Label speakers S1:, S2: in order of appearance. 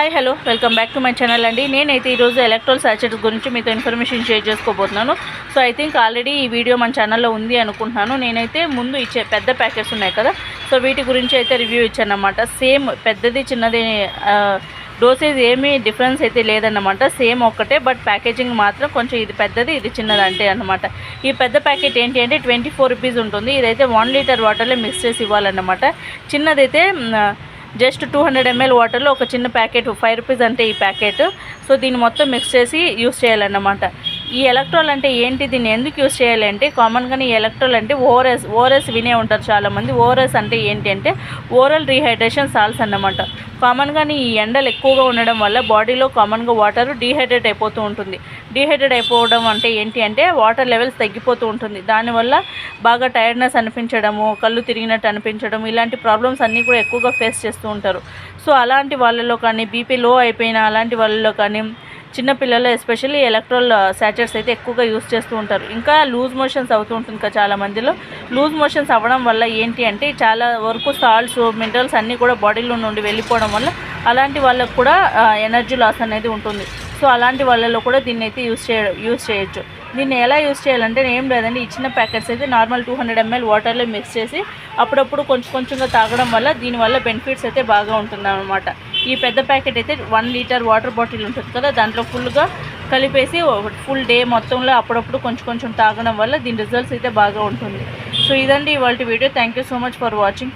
S1: Hi hello welcome back to my channel అండి. నేనైతే ఈరోజు ఎలక్ట్రోల్ సాచెట్స్ గురించి మీతో ఇన్ఫర్మేషన్ షేర్ చేసుకోబోతున్నాను. సో ఐ థింక్ ఆల్రెడీ ఈ వీడియో మన ఛానల్లో ఉంది అనుకుంటున్నాను. నేనైతే ముందు ఇచ్చే పెద్ద ప్యాకెట్స్ ఉన్నాయి కదా, సో వీటి గురించి అయితే రివ్యూ ఇచ్చాను అన్నమాట. సేమ్ పెద్దది చిన్నది డోసేజ్ ఏమీ డిఫరెన్స్ అయితే లేదన్నమాట, సేమ్ ఒక్కటే. బట్ ప్యాకేజింగ్ మాత్రం కొంచెం ఇది పెద్దది ఇది చిన్నది అంటే అన్నమాట. ఈ పెద్ద ప్యాకెట్ ఏంటి అంటే 24 రూపీస్ ఉంటుంది. ఇదైతే 1 లీటర్ వాటర్లో మిక్స్ చేసి ఇవ్వాలన్నమాట. చిన్నదైతే జస్ట్ 200 ml వాటర్లో ఒక చిన్న ప్యాకెట్ 5 రూపీస్ అంటే ఈ ప్యాకెట్. సో దీన్ని మొత్తం మిక్స్ చేసి యూస్ చేయాలన్నమాట. ఈ ఎలక్ట్రోల్ అంటే ఏంటి, దీన్ని ఎందుకు యూస్ చేయాలి అంటే, కామన్గానే ఈ ఎలక్ట్రోల్ అంటే ఓఆర్ఎస్ వినే ఉంటారు చాలామంది. ఓఆర్ఎస్ అంటే ఏంటి అంటే ఓరల్ రీహైడ్రేషన్ సాల్ట్స్ అన్నమాట. కామన్గానే ఈ ఎండలు ఎక్కువగా ఉండడం వల్ల బాడీలో కామన్గా వాటర్ డీహైడ్రేట్ అయిపోతూ ఉంటుంది. డీహైడ్రేట్ అయిపోవడం అంటే ఏంటి అంటే వాటర్ లెవెల్స్ తగ్గిపోతూ ఉంటుంది. దానివల్ల బాగా టైర్డ్నెస్ అనిపించడము, కళ్ళు తిరిగినట్టు అనిపించడం, ఇలాంటి ప్రాబ్లమ్స్ అన్నీ కూడా ఎక్కువగా ఫేస్ చేస్తూ ఉంటారు. సో అలాంటి వాళ్ళలో కానీ, బీపీ లో అయిపోయిన అలాంటి వాళ్ళలో కానీ, చిన్నపిల్లలు ఎస్పెషల్లీ ఎలక్ట్రోల్ సాచెట్స్ అయితే ఎక్కువగా యూస్ చేస్తూ ఉంటారు. ఇంకా లూజ్ మోషన్స్ అవుతూ ఉంటుంది కదా చాలా మందిలో. లూజ్ మోషన్స్ అవ్వడం వల్ల ఏంటి అంటే చాలా వరకు సాల్ట్స్, మినరల్స్ అన్నీ కూడా బాడీలో నుండి వెళ్ళిపోవడం వల్ల అలాంటి వాళ్ళకు కూడా ఎనర్జీ లాస్ అనేది ఉంటుంది. సో అలాంటి వాళ్ళలో కూడా దీన్ని అయితే యూస్ చేయొచ్చు. దీన్ని ఎలా యూస్ చేయాలంటే ఏం లేదండి, ఈ చిన్న ప్యాకెట్స్ అయితే నార్మల్ 200 ml వాటర్లో మిక్స్ చేసి అప్పుడప్పుడు కొంచెంగా తాగడం వల్ల దీనివల్ల బెనిఫిట్స్ అయితే బాగా ఉంటుందన్నమాట. ఈ పెద్ద ప్యాకెట్ అయితే 1 లీటర్ వాటర్ బాటిల్ ఉంటుంది కదా, దాంట్లో ఫుల్గా కలిపేసి ఫుల్ డే మొత్తంలో అప్పుడప్పుడు కొంచెం తాగడం వల్ల దీని రిజల్ట్స్ అయితే బాగా ఉంటుంది. సో ఇదండి ఇవాళ video. Thank you so much for watching.